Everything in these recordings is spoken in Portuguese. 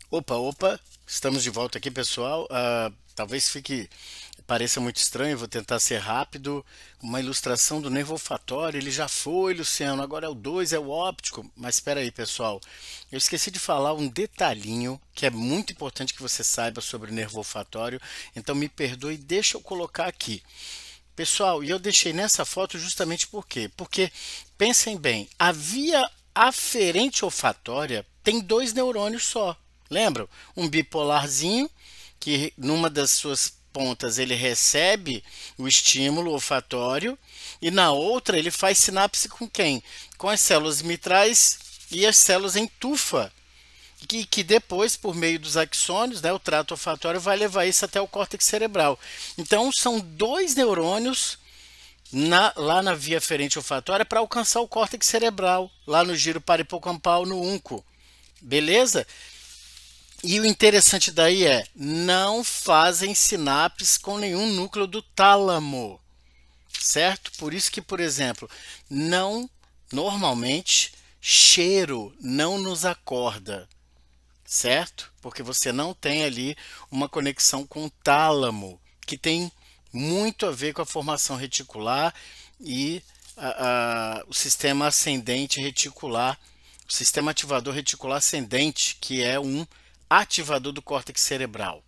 Opa, opa, estamos de volta aqui, pessoal. Talvez pareça muito estranho, vou tentar ser rápido. Uma ilustração do nervo olfatório, ele já foi, Luciano, agora é o 2, é o óptico. Mas espera aí, pessoal, eu esqueci de falar um detalhinho que é muito importante que você saiba sobre o nervo olfatório, então me perdoe, deixa eu colocar aqui. Pessoal, e eu deixei nessa foto justamente por quê? Porque, pensem bem, a via aferente olfatória tem dois neurônios só. Lembram? Um bipolarzinho, que numa das suas pontas ele recebe o estímulo olfatório, e na outra ele faz sinapse com quem? Com as células mitrais e as células em tufa, que depois, por meio dos axônios, né, o trato olfatório vai levar isso até o córtex cerebral. Então, são dois neurônios lá na via aferente olfatória para alcançar o córtex cerebral, lá no giro paripocampal, no unco. Beleza? E o interessante daí é, não fazem sinapses com nenhum núcleo do tálamo, certo? Por isso que, por exemplo, não, normalmente, cheiro não nos acorda, certo? Porque você não tem ali uma conexão com o tálamo, que tem muito a ver com a formação reticular e o sistema ascendente reticular, o sistema ativador reticular ascendente, que é um ativador do córtex cerebral,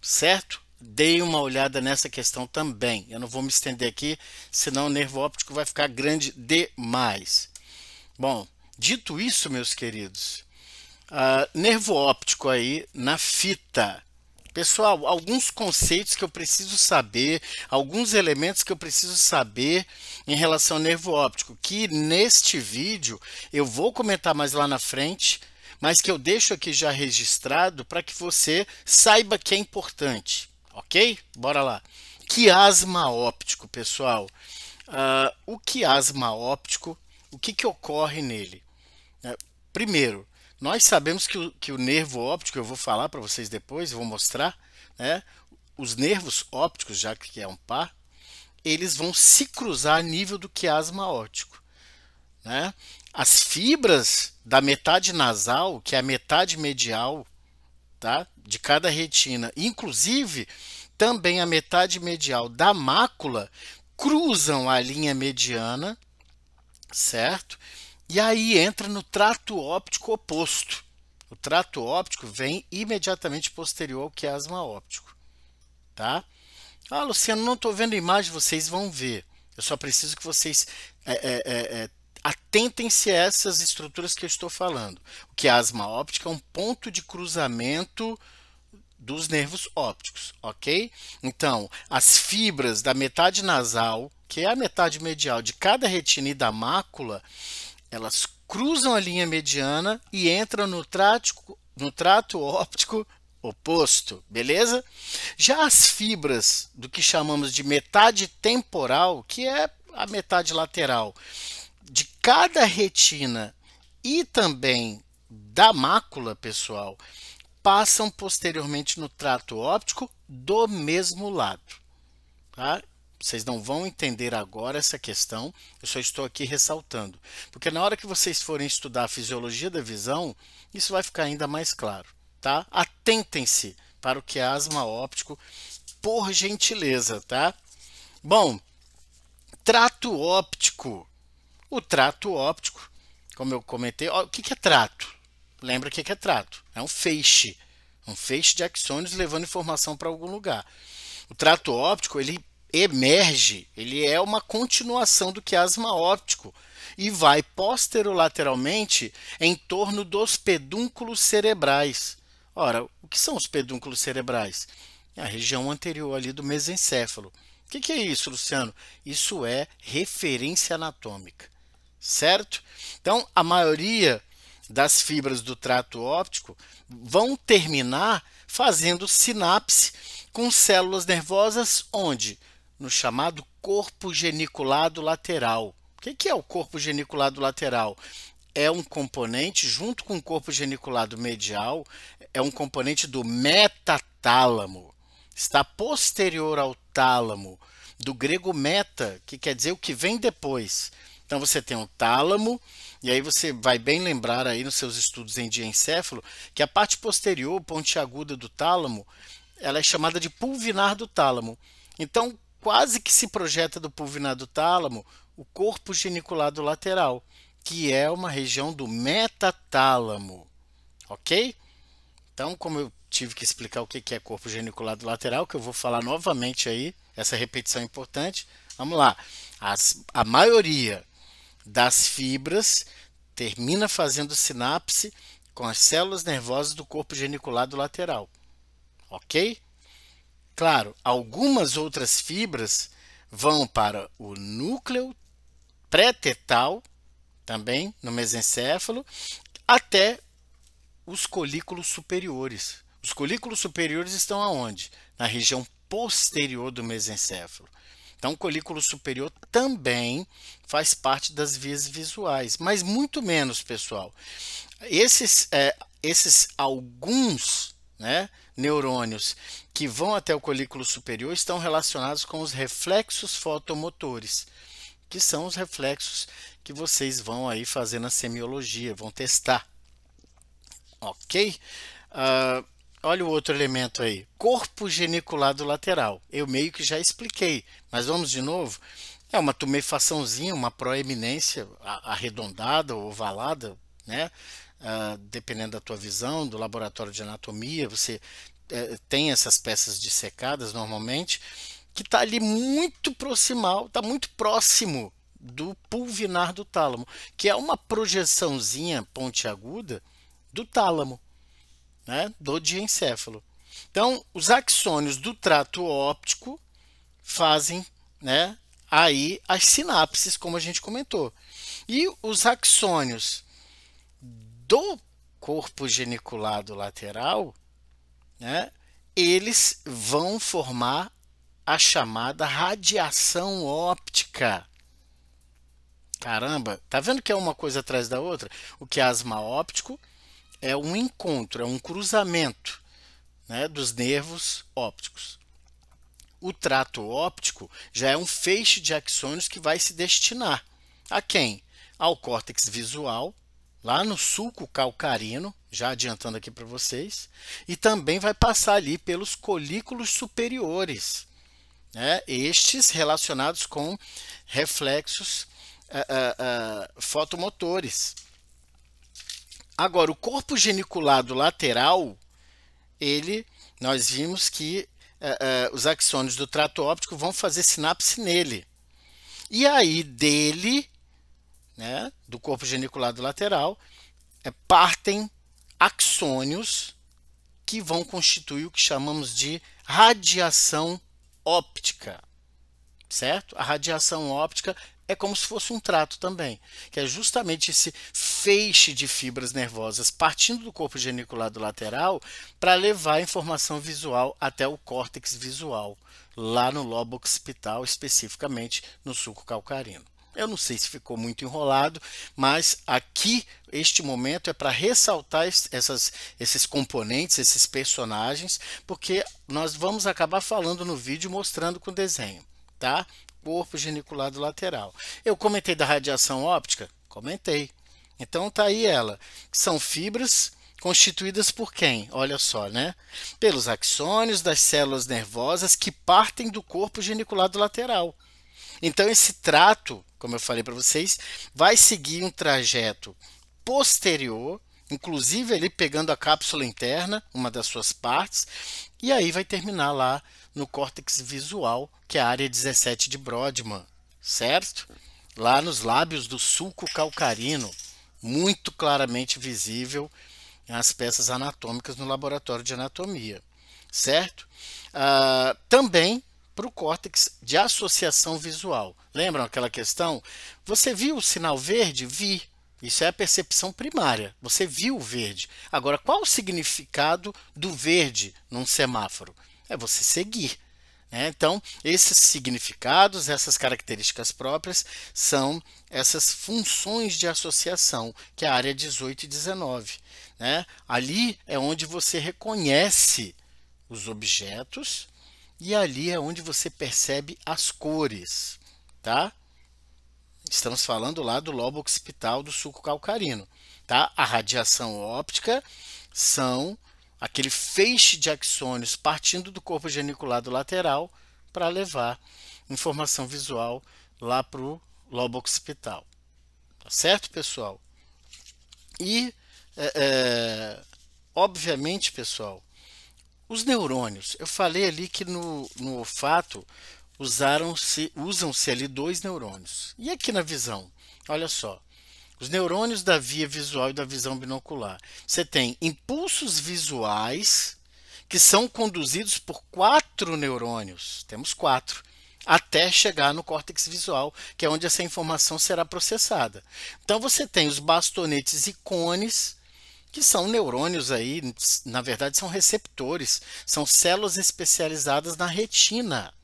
certo? Dei uma olhada nessa questão também. Eu não vou me estender aqui, senão o nervo óptico vai ficar grande demais. Bom, dito isso, meus queridos, nervo óptico aí na fita. Pessoal, alguns conceitos que eu preciso saber, alguns elementos que eu preciso saber em relação ao nervo óptico, que neste vídeo eu vou comentar mais lá na frente, mas que eu deixo aqui já registrado para que você saiba que é importante, ok? Bora lá. Quiasma óptico, pessoal. O quiasma óptico, o que ocorre nele? Primeiro, nós sabemos que o nervo óptico, eu vou falar para vocês depois, eu vou mostrar, né? Os nervos ópticos, já que é um par, eles vão se cruzar a nível do quiasma óptico, né? As fibras da metade nasal, que é a metade medial, tá? De cada retina, inclusive também a metade medial da mácula, cruzam a linha mediana, certo? E aí entra no trato óptico oposto. O trato óptico vem imediatamente posterior ao quiasma óptico, tá? Ah, Luciano, não estou vendo a imagem, vocês vão ver. Eu só preciso que vocês atentem-se a essas estruturas que eu estou falando. O quiasma óptico é um ponto de cruzamento dos nervos ópticos, ok? Então, as fibras da metade nasal, que é a metade medial de cada retina e da mácula, elas cruzam a linha mediana e entram no trato óptico oposto, beleza? Já as fibras do que chamamos de metade temporal, que é a metade lateral de cada retina e também da mácula, pessoal, passam posteriormente no trato óptico do mesmo lado, tá? Vocês não vão entender agora essa questão, eu só estou aqui ressaltando. Porque na hora que vocês forem estudar a fisiologia da visão, isso vai ficar ainda mais claro, tá? Atentem-se para o quiasma óptico, por gentileza, tá? Bom, trato óptico. O trato óptico, como eu comentei, o que é trato? Lembra o que é trato? É um feixe de axônios levando informação para algum lugar. O trato óptico, ele emerge, ele é uma continuação do quiasma óptico e vai posterolateralmente em torno dos pedúnculos cerebrais. Ora, o que são os pedúnculos cerebrais? É a região anterior ali do mesencéfalo. O que é isso, Luciano? Isso é referência anatômica, certo? Então, a maioria das fibras do trato óptico vão terminar fazendo sinapse com células nervosas onde? No chamado corpo geniculado lateral. O que é o corpo geniculado lateral? É um componente, junto com o corpo geniculado medial, é um componente do metatálamo. Está posterior ao tálamo, do grego meta, que quer dizer o que vem depois. Então você tem o tálamo, e aí você vai bem lembrar aí nos seus estudos em diencéfalo que a parte posterior, pontiaguda do tálamo, ela é chamada de pulvinar do tálamo. Então quase que se projeta do pulvinar do tálamo o corpo geniculado lateral, que é uma região do metatálamo, ok? Então, como eu tive que explicar o que é corpo geniculado lateral, que eu vou falar novamente aí, essa repetição é importante. Vamos lá. A maioria das fibras termina fazendo sinapse com as células nervosas do corpo geniculado lateral, ok? Claro, algumas outras fibras vão para o núcleo pré-tetal, também no mesencéfalo, até os colículos superiores. Os colículos superiores estão aonde? Na região posterior do mesencéfalo. Então, o colículo superior também faz parte das vias visuais, mas muito menos, pessoal. Esses alguns, né, neurônios que vão até o colículo superior estão relacionados com os reflexos fotomotores, que são os reflexos que vocês vão aí fazer na semiologia, vão testar. Ok? Olha o outro elemento aí, corpo geniculado lateral. Eu meio que já expliquei, mas vamos de novo. É uma tumefaçãozinha, uma proeminência arredondada ou ovalada, né? Dependendo da tua visão, do laboratório de anatomia, você tem essas peças dissecadas normalmente, que está ali muito proximal, está muito próximo do pulvinar do tálamo, que é uma projeçãozinha pontiaguda do tálamo, né, do diencéfalo. Então, os axônios do trato óptico fazem, né, aí as sinapses, como a gente comentou. E os axônios do corpo geniculado lateral, né, eles vão formar a chamada radiação óptica. Caramba, tá vendo que é uma coisa atrás da outra? O quiasma óptico é um encontro, é um cruzamento, né, dos nervos ópticos. O trato óptico já é um feixe de axônios que vai se destinar a quem? Ao córtex visual, lá no sulco calcarino, já adiantando aqui para vocês, e também vai passar ali pelos colículos superiores, né, estes relacionados com reflexos fotomotores. Agora, o corpo geniculado lateral, nós vimos que os axônios do trato óptico vão fazer sinapse nele. E aí dele, né, do corpo geniculado lateral, partem axônios que vão constituir o que chamamos de radiação óptica, certo? A radiação óptica é como se fosse um trato também, que é justamente esse feixe de fibras nervosas partindo do corpo geniculado lateral para levar a informação visual até o córtex visual, lá no lobo occipital, especificamente no sulco calcarino. Eu não sei se ficou muito enrolado, mas aqui, este momento é para ressaltar esses componentes, esses personagens, porque nós vamos acabar falando no vídeo mostrando com desenho, tá? Corpo geniculado lateral. Eu comentei da radiação óptica? Comentei. Então tá aí ela. São fibras constituídas por quem? Olha só, né? Pelos axônios das células nervosas que partem do corpo geniculado lateral. Então esse trato, como eu falei para vocês, vai seguir um trajeto posterior, inclusive ali pegando a cápsula interna, uma das suas partes, e aí vai terminar lá no córtex visual, que é a área 17 de Brodmann, certo? Lá nos lábios do sulco calcarino, muito claramente visível as peças anatômicas no laboratório de anatomia, certo? Também para o córtex de associação visual. Lembram aquela questão? Você viu o sinal verde? Vi. Isso é a percepção primária. Você viu o verde. Agora, qual o significado do verde num semáforo? É você seguir, né? Então, esses significados, essas características próprias, são essas funções de associação, que é a área 18 e 19. Né? Ali é onde você reconhece os objetos e ali é onde você percebe as cores. Tá? Estamos falando lá do lobo occipital do sulco calcarino, tá? A radiação óptica são aquele feixe de axônios partindo do corpo geniculado lateral para levar informação visual lá para o lobo occipital. Tá certo, pessoal? E, obviamente, pessoal, os neurônios, eu falei ali que no olfato usam-se ali 2 neurônios. E aqui na visão? Olha só, os neurônios da via visual e da visão binocular. Você tem impulsos visuais que são conduzidos por 4 neurônios. Temos 4. Até chegar no córtex visual, que é onde essa informação será processada. Então você tem os bastonetes e cones, que são neurônios aí, na verdade são receptores, são células especializadas na retina.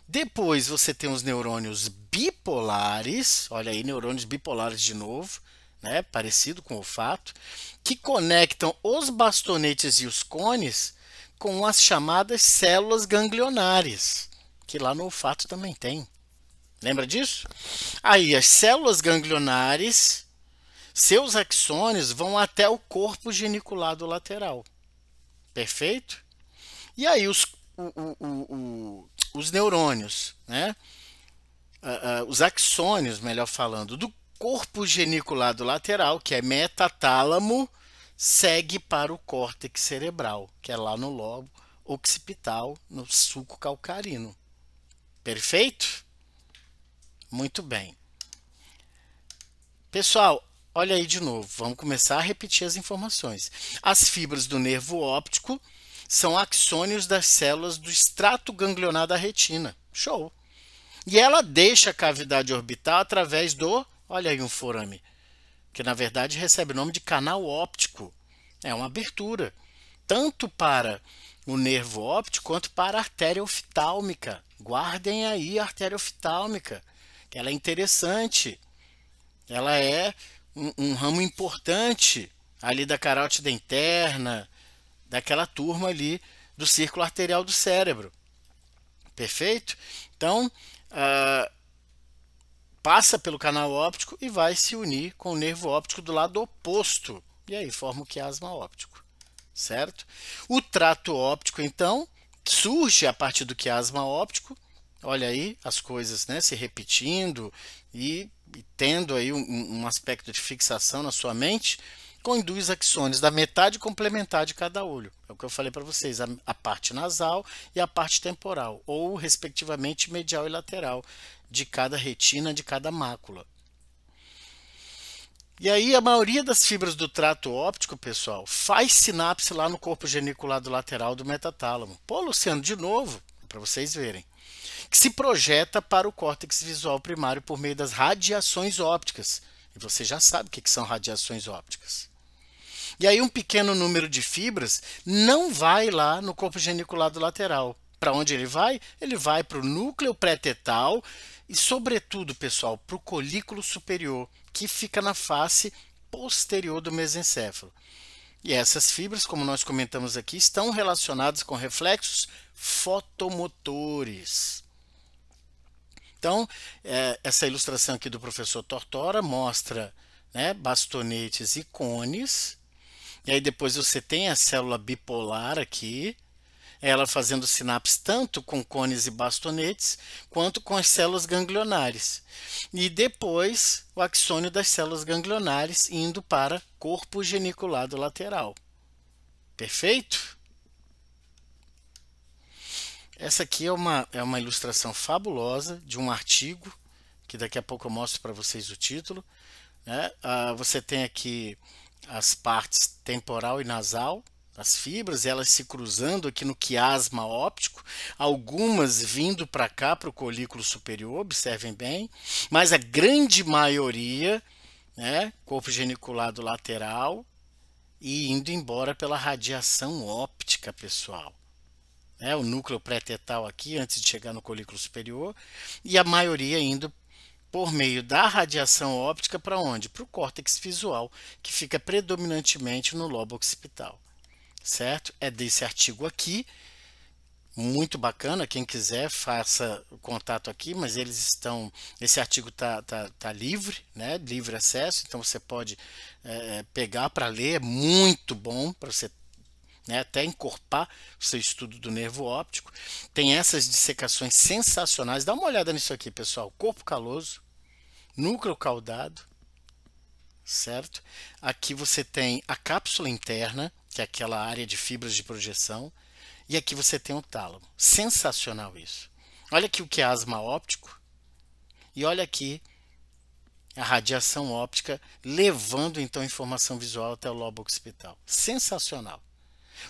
Depois você tem os neurônios bipolares, olha aí, neurônios bipolares de novo, né, parecido com o olfato, que conectam os bastonetes e os cones com as chamadas células ganglionares, que lá no olfato também tem. Lembra disso? Aí as células ganglionares, seus axônios vão até o corpo geniculado lateral. Perfeito? E aí os neurônios, né? Os axônios, melhor falando, do corpo geniculado lateral, que é metatálamo, segue para o córtex cerebral, que é lá no lobo occipital, no sulco calcarino. Perfeito? Muito bem. Pessoal, olha aí de novo, vamos começar a repetir as informações. As fibras do nervo óptico são axônios das células do extrato ganglionar da retina. Show! E ela deixa a cavidade orbital através do, olha aí um forame, que na verdade recebe o nome de canal óptico. É uma abertura, tanto para o nervo óptico quanto para a artéria oftálmica. Guardem aí a artéria oftálmica, que ela é interessante. Ela é um ramo importante ali da carótida interna, daquela turma ali do círculo arterial do cérebro. Perfeito? Então, passa pelo canal óptico e vai se unir com o nervo óptico do lado oposto. E aí forma o quiasma óptico, certo? O trato óptico, então, surge a partir do quiasma óptico. Olha aí as coisas, né, se repetindo e tendo aí um aspecto de fixação na sua mente, conduz axônios da metade complementar de cada olho. É o que eu falei para vocês, a parte nasal e a parte temporal, ou respectivamente medial e lateral, de cada retina, de cada mácula. E aí a maioria das fibras do trato óptico, pessoal, faz sinapse lá no corpo geniculado lateral do metatálamo. Pô, Luciano, de novo, para vocês verem. Que se projeta para o córtex visual primário por meio das radiações ópticas. E você já sabe o que são radiações ópticas. E aí um pequeno número de fibras não vai lá no corpo geniculado lateral. Para onde ele vai? Ele vai para o núcleo pré-tetal e, sobretudo, pessoal, para o colículo superior, que fica na face posterior do mesencéfalo. E essas fibras, como nós comentamos aqui, estão relacionadas com reflexos fotomotores. Então, essa ilustração aqui do professor Tortora mostra, né, bastonetes e cones. E aí depois você tem a célula bipolar aqui, ela fazendo sinapse tanto com cones e bastonetes, quanto com as células ganglionares. E depois o axônio das células ganglionares indo para corpo geniculado lateral. Perfeito? Essa aqui é uma ilustração fabulosa de um artigo, que daqui a pouco eu mostro para vocês o título. Né? Você tem aqui as partes temporal e nasal, as fibras, elas se cruzando aqui no quiasma óptico, algumas vindo para cá, para o colículo superior, observem bem, mas a grande maioria, né, corpo geniculado lateral e indo embora pela radiação óptica, pessoal. O núcleo pré-tetal aqui, antes de chegar no colículo superior, e a maioria indo por meio da radiação óptica para onde? Para o córtex visual, que fica predominantemente no lobo occipital. Certo? É desse artigo aqui, Muito bacana, quem quiser faça o contato aqui, mas eles estão, esse artigo tá livre, né? Livre acesso, então você pode pegar para ler, é muito bom para você, né, até encorpar o seu estudo do nervo óptico. Tem essas dissecações sensacionais, dá uma olhada nisso aqui, pessoal: corpo caloso, núcleo caudado, certo? Aqui você tem a cápsula interna, que é aquela área de fibras de projeção. E aqui você tem o tálamo. Sensacional isso. Olha aqui o que é asma óptico. E olha aqui a radiação óptica levando então informação visual até o lobo occipital. Sensacional.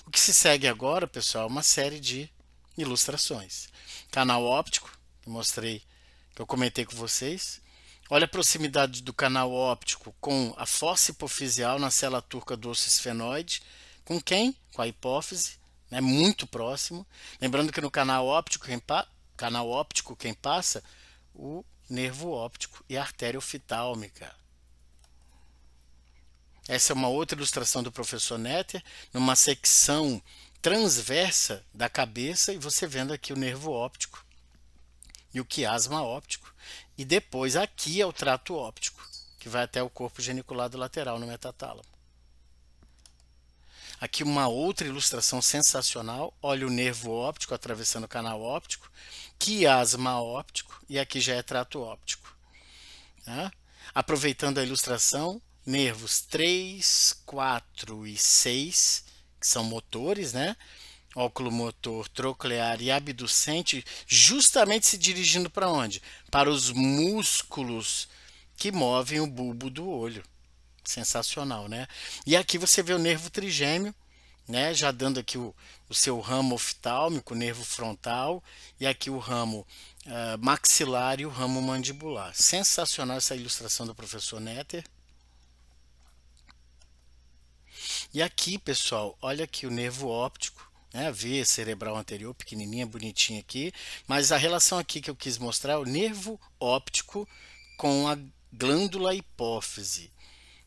O que se segue agora, pessoal, é uma série de ilustrações. Canal óptico, que mostrei, que eu comentei com vocês. Olha a proximidade do canal óptico com a fossa hipofisial na célula turca do osso esfenoide. Com quem? Com a hipófise. É muito próximo. Lembrando que no canal óptico quem passa o nervo óptico e a artéria oftalmica. Essa é uma outra ilustração do professor Netter, numa secção transversa da cabeça, e você vendo aqui o nervo óptico e o quiasma óptico. E depois aqui é o trato óptico, que vai até o corpo geniculado lateral no metatálamo. Aqui uma outra ilustração sensacional. Olha o nervo óptico atravessando o canal óptico, quiasma óptico, e aqui já é trato óptico. Tá? Aproveitando a ilustração, nervos 3, 4 e 6, que são motores, né? Óculomotor, troclear e abducente, justamente se dirigindo para onde? Para os músculos que movem o bulbo do olho. Sensacional, né? E aqui você vê o nervo trigêmeo, né? Já dando aqui o seu ramo oftálmico, o nervo frontal, e aqui o ramo maxilar e o ramo mandibular. Sensacional essa ilustração do professor Netter. E aqui, pessoal, olha aqui o nervo óptico, né? A veia cerebral anterior, pequenininha, bonitinha aqui, mas a relação aqui que eu quis mostrar é o nervo óptico com a glândula hipófise.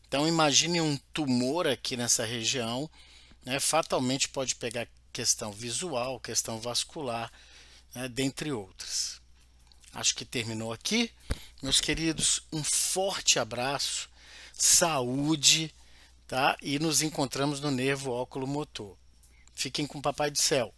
Então imagine um tumor aqui nessa região, né? Fatalmente pode pegar questão visual, questão vascular, né? Dentre outras. Acho que terminou aqui. Meus queridos, um forte abraço, saúde, tá? E nos encontramos no nervo óculo motor. Fiquem com o Papai do Céu.